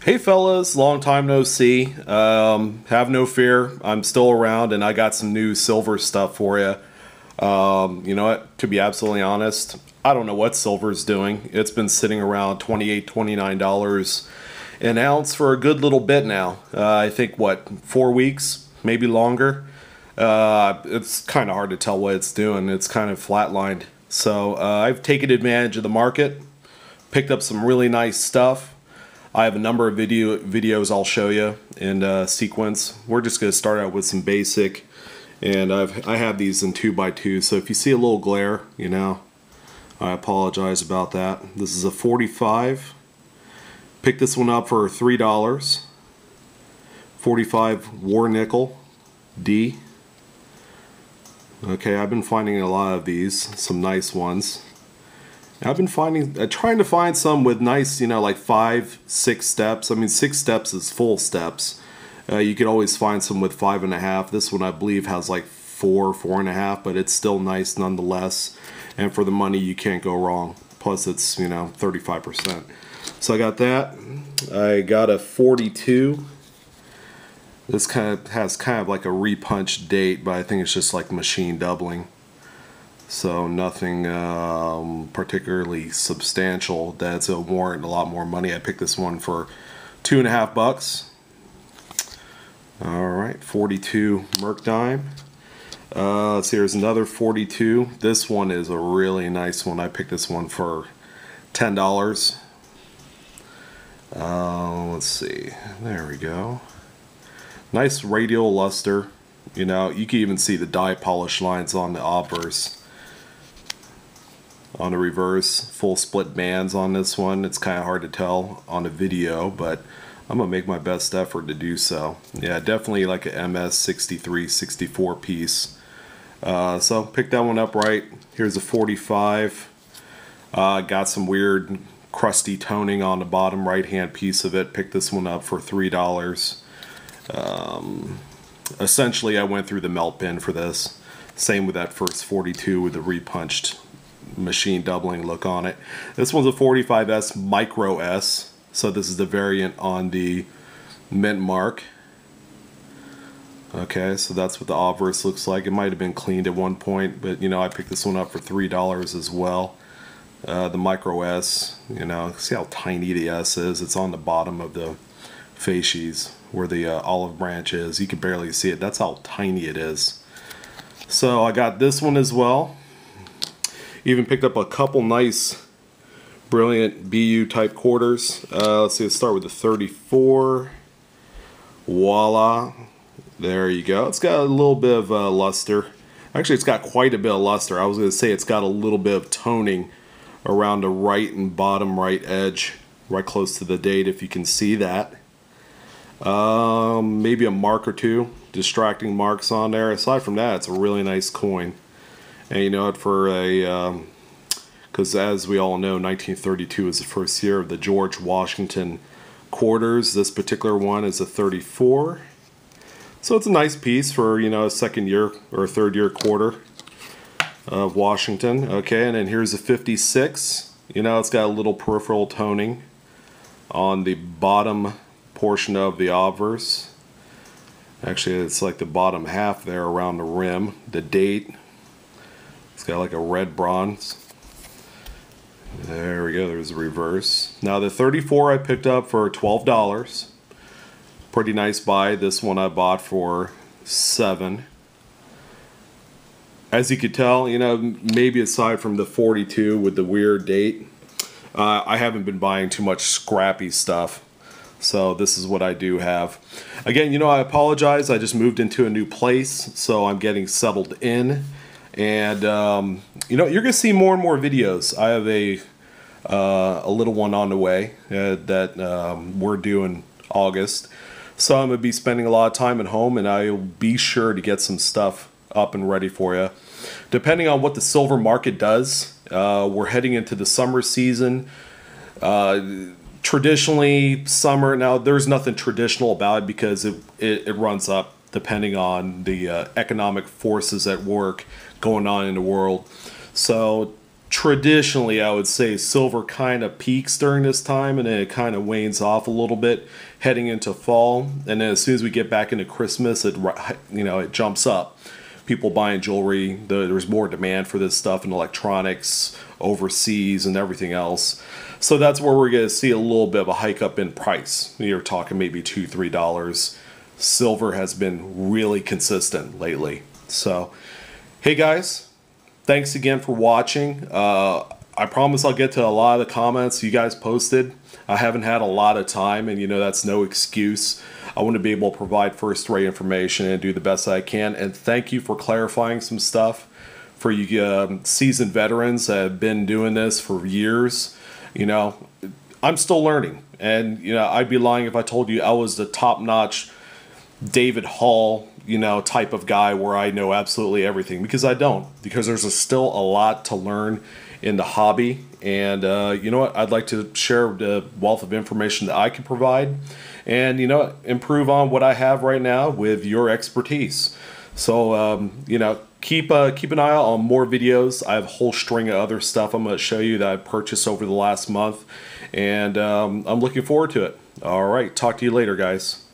Hey fellas, long time no see. Have no fear, I'm still around and I got some new silver stuff for you. You know what, to be absolutely honest, I don't know what silver's doing. It's been sitting around $28, $29 an ounce for a good little bit now. I think, what, 4 weeks, maybe longer? It's kind of hard to tell what it's doing. It's kind of flatlined. So I've taken advantage of the market, picked up some really nice stuff. I have a number of videos I'll show you in sequence. We're just going to start out with some basic, and I have these in 2x2, so if you see a little glare, you know, I apologize about that. This is a 45. Picked this one up for $3. 45 war nickel D. Okay, I've been finding a lot of these, some nice ones. I've been trying to find some with nice, you know, like 5, 6 steps. I mean, 6 steps is full steps. You could always find some with 5.5. This one, I believe, has like 4, 4.5, but it's still nice nonetheless. And for the money, you can't go wrong. Plus, it's, you know, 35%. So I got that. I got a 42. This has kind of like a repunched date, but I think it's just like machine doubling. So nothing particularly substantial that's a warrant a lot more money. I picked this one for $2.50. All right, 42 Merc dime. Let's see, here's another 42. This one is a really nice one. I picked this one for $10. Let's see, there we go. Nice radial luster. You know, you can even see the die polish lines on the obverse. On the reverse, full split bands on this one. It's kind of hard to tell on the video, but I'm gonna make my best effort to do so. Yeah, definitely like a MS63, 64 piece. So pick that one up right. Here's a 45. Got some weird crusty toning on the bottom right hand piece of it. Picked this one up for $3. Essentially, I went through the melt bin for this. Same with that first 42 with the repunched machine doubling look on it. This one's a 45S Micro S, so this is the variant on the mint mark. Okay, so that's what the obverse looks like. It might have been cleaned at one point, but you know, I picked this one up for $3 as well. The Micro S, you know, see how tiny the S is. It's on the bottom of the facies where the olive branch is. You can barely see it. That's how tiny it is. So I got this one as well. Even picked up a couple nice, brilliant BU type quarters. Let's see, let's start with the 34. Voila. There you go. It's got a little bit of luster. Actually, it's got quite a bit of luster. I was going to say it's got a little bit of toning around the right and bottom right edge, right close to the date, if you can see that. Maybe a mark or two, distracting marks on there. Aside from that, it's a really nice coin. And you know what, for a, because as we all know, 1932 is the first year of the George Washington quarters. This particular one is a 34. So it's a nice piece for, you know, a second year or a third year quarter of Washington. Okay, and then here's a 56. You know, it's got a little peripheral toning on the bottom portion of the obverse. Actually, it's like the bottom half there around the rim. The date. It's got like a red bronze. There we go, there's the reverse. Now the 34 I picked up for $12. Pretty nice buy. This one I bought for $7. As you could tell, you know, maybe aside from the 42 with the weird date, I haven't been buying too much scrappy stuff. So this is what I do have. Again, you know, I apologize. I just moved into a new place, so I'm getting settled in. And you know, you're gonna see more and more videos. I have a little one on the way that we're due in August, so I'm gonna be spending a lot of time at home, and I'll be sure to get some stuff up and ready for you. Depending on what the silver market does, we're heading into the summer season. Traditionally, summer, now there's nothing traditional about it because it runs up depending on the economic forces at work going on in the world. So traditionally, I would say silver kind of peaks during this time, and then it kind of wanes off a little bit heading into fall. And then as soon as we get back into Christmas, it jumps up. People buying jewelry. There's more demand for this stuff in electronics overseas and everything else. So that's where we're going to see a little bit of a hike up in price. You're talking maybe $2-3. Silver has been really consistent lately. So, hey guys. Thanks again for watching. I promise I'll get to a lot of the comments you guys posted. I haven't had a lot of time, and that's no excuse. I want to be able to provide first-rate information and do the best I can. And thank you for clarifying some stuff. For you seasoned veterans that have been doing this for years, I'm still learning. And I'd be lying if I told you I was the top-notch David Hall type of guy where I know absolutely everything, because I don't, because there's still a lot to learn in the hobby. And you know what, I'd like to share the wealth of information that I can provide, and improve on what I have right now with your expertise. So keep an eye out on more videos. I have a whole string of other stuff I'm going to show you that I've purchased over the last month, and I'm looking forward to it. All right, talk to you later, guys.